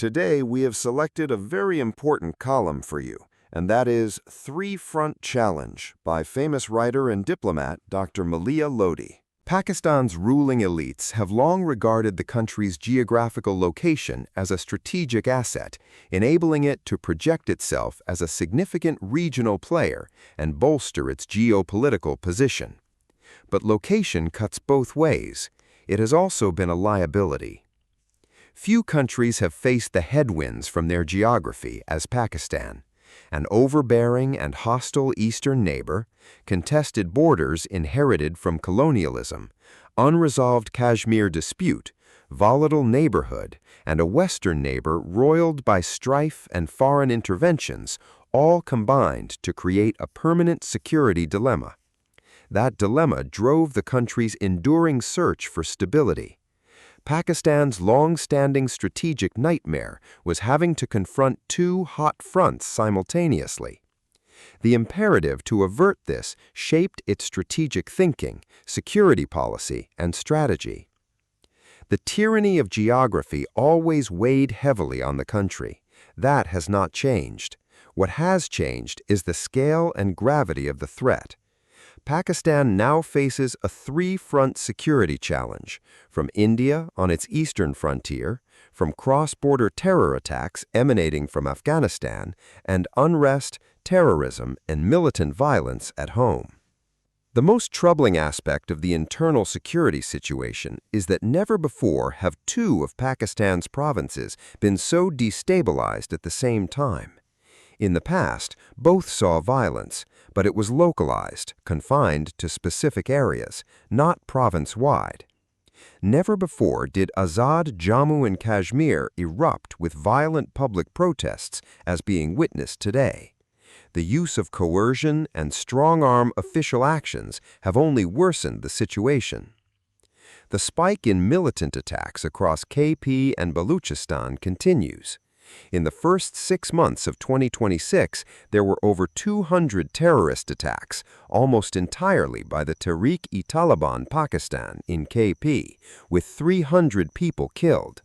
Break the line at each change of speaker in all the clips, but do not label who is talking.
Today, we have selected a very important column for you, and that is Three-Front Challenge by famous writer and diplomat Dr. Maleeha Lodhi. Pakistan's ruling elites have long regarded the country's geographical location as a strategic asset, enabling it to project itself as a significant regional player and bolster its geopolitical position. But location cuts both ways. It has also been a liability. Few countries have faced the headwinds from their geography as Pakistan, an overbearing and hostile eastern neighbor, contested borders inherited from colonialism, unresolved Kashmir dispute, volatile neighborhood, and a western neighbor roiled by strife and foreign interventions, all combined to create a permanent security dilemma. That dilemma drove the country's enduring search for stability. Pakistan's long-standing strategic nightmare was having to confront two hot fronts simultaneously. The imperative to avert this shaped its strategic thinking, security policy, and strategy. The tyranny of geography always weighed heavily on the country. That has not changed. What has changed is the scale and gravity of the threat. Pakistan now faces a three-front security challenge, from India on its eastern frontier, from cross-border terror attacks emanating from Afghanistan, and unrest, terrorism, and militant violence at home. The most troubling aspect of the internal security situation is that never before have two of Pakistan's provinces been so destabilized at the same time. In the past, both saw violence, but it was localized, confined to specific areas, not province-wide. Never before did Azad Jammu and Kashmir erupt with violent public protests as being witnessed today. The use of coercion and strong-arm official actions have only worsened the situation. The spike in militant attacks across KP and Baluchistan continues. In the first 6 months of 2026, there were over 200 terrorist attacks, almost entirely by the Tehreek-e-Taliban Pakistan in KP, with 300 people killed.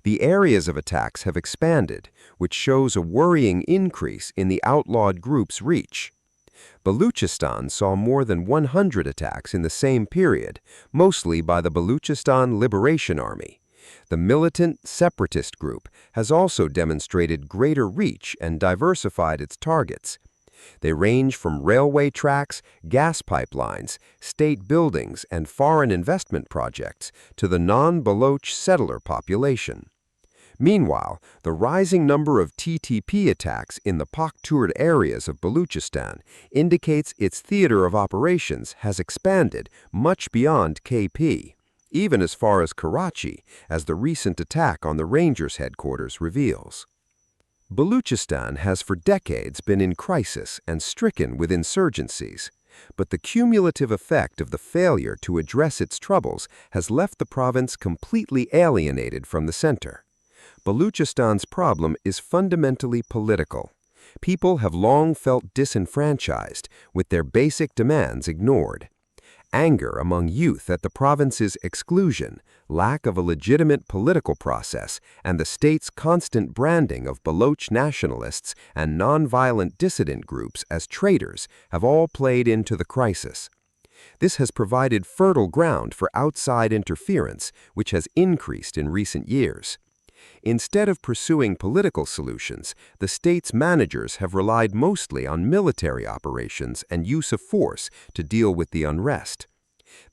The areas of attacks have expanded, which shows a worrying increase in the outlawed group's reach. Baluchistan saw more than 100 attacks in the same period, mostly by the Baluchistan Liberation Army. The militant separatist group has also demonstrated greater reach and diversified its targets. They range from railway tracks, gas pipelines, state buildings, and foreign investment projects to the non-Baloch settler population. Meanwhile, the rising number of TTP attacks in the Pakhtunkhwa areas of Baluchistan indicates its theater of operations has expanded much beyond KP. Even as far as Karachi, as the recent attack on the Rangers headquarters reveals. Baluchistan has for decades been in crisis and stricken with insurgencies, but the cumulative effect of the failure to address its troubles has left the province completely alienated from the center. Baluchistan's problem is fundamentally political. People have long felt disenfranchised, with their basic demands ignored. Anger among youth at the province's exclusion, lack of a legitimate political process, and the state's constant branding of Baloch nationalists and nonviolent dissident groups as traitors have all played into the crisis. This has provided fertile ground for outside interference, which has increased in recent years. Instead of pursuing political solutions, the state's managers have relied mostly on military operations and use of force to deal with the unrest.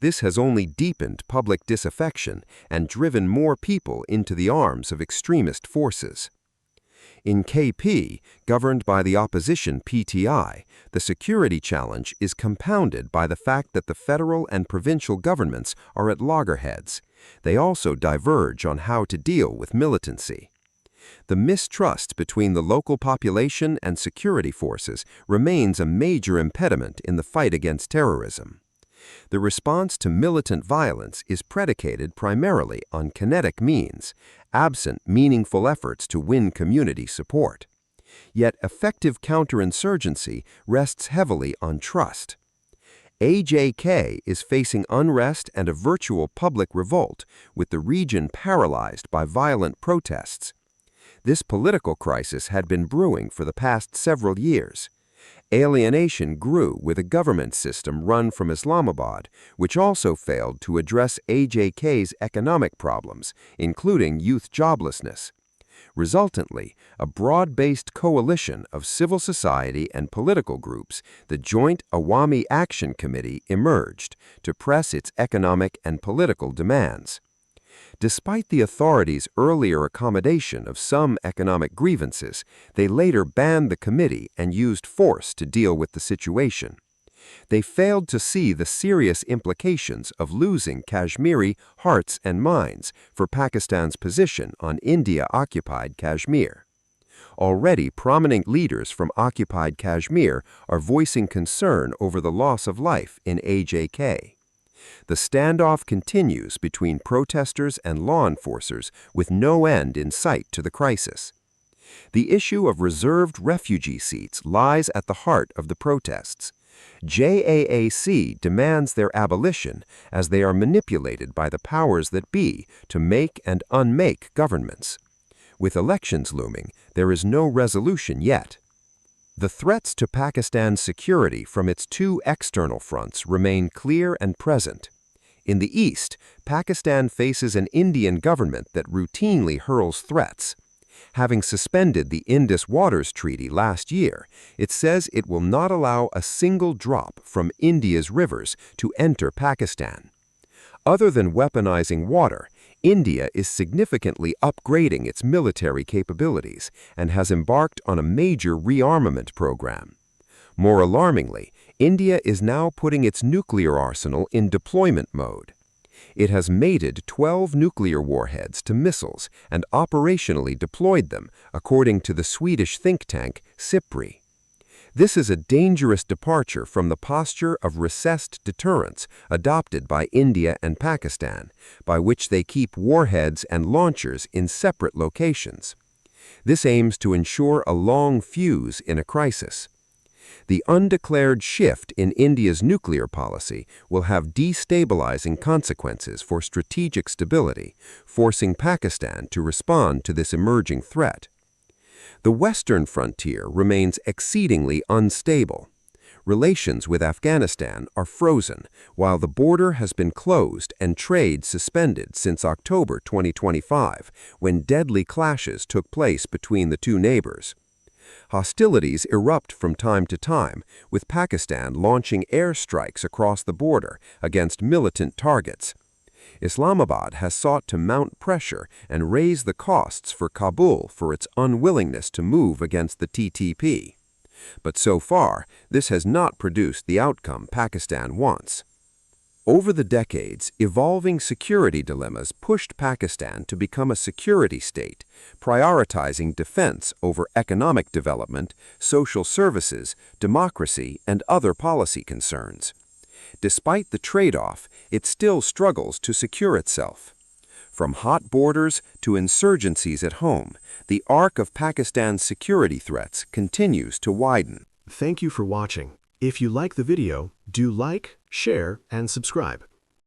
This has only deepened public disaffection and driven more people into the arms of extremist forces. In KP, governed by the opposition PTI, the security challenge is compounded by the fact that the federal and provincial governments are at loggerheads. They also diverge on how to deal with militancy. The mistrust between the local population and security forces remains a major impediment in the fight against terrorism. The response to militant violence is predicated primarily on kinetic means, absent meaningful efforts to win community support. Yet effective counterinsurgency rests heavily on trust. AJK is facing unrest and a virtual public revolt, with the region paralyzed by violent protests. This political crisis had been brewing for the past several years. Alienation grew with a government system run from Islamabad, which also failed to address AJK's economic problems, including youth joblessness. Resultantly, a broad-based coalition of civil society and political groups, the Joint Awami Action Committee, emerged to press its economic and political demands. Despite the authorities' earlier accommodation of some economic grievances, they later banned the committee and used force to deal with the situation. They failed to see the serious implications of losing Kashmiri hearts and minds for Pakistan's position on India-occupied Kashmir. Already, prominent leaders from occupied Kashmir are voicing concern over the loss of life in AJK. The standoff continues between protesters and law enforcers with no end in sight to the crisis. The issue of reserved refugee seats lies at the heart of the protests. JAAC demands their abolition as they are manipulated by the powers that be to make and unmake governments. With elections looming, there is no resolution yet. The threats to Pakistan's security from its two external fronts remain clear and present. In the east, Pakistan faces an Indian government that routinely hurls threats. Having suspended the Indus Waters Treaty last year, it says it will not allow a single drop from India's rivers to enter Pakistan. Other than weaponizing water, India is significantly upgrading its military capabilities and has embarked on a major rearmament program. More alarmingly, India is now putting its nuclear arsenal in deployment mode. It has mated 12 nuclear warheads to missiles and operationally deployed them, according to the Swedish think tank SIPRI. This is a dangerous departure from the posture of recessed deterrence adopted by India and Pakistan, by which they keep warheads and launchers in separate locations. This aims to ensure a long fuse in a crisis. The undeclared shift in India's nuclear policy will have destabilizing consequences for strategic stability, forcing Pakistan to respond to this emerging threat. The western frontier remains exceedingly unstable. Relations with Afghanistan are frozen, while the border has been closed and trade suspended since October 2025, when deadly clashes took place between the two neighbors. Hostilities erupt from time to time, with Pakistan launching airstrikes across the border against militant targets. Islamabad has sought to mount pressure and raise the costs for Kabul for its unwillingness to move against the TTP. But so far, this has not produced the outcome Pakistan wants. Over the decades, evolving security dilemmas pushed Pakistan to become a security state, prioritizing defense over economic development, social services, democracy, and other policy concerns. Despite the trade-off, it still struggles to secure itself. From hot borders to insurgencies at home, the arc of Pakistan's security threats continues to widen.
Thank you for watching. If you like the video, do like, share, and subscribe.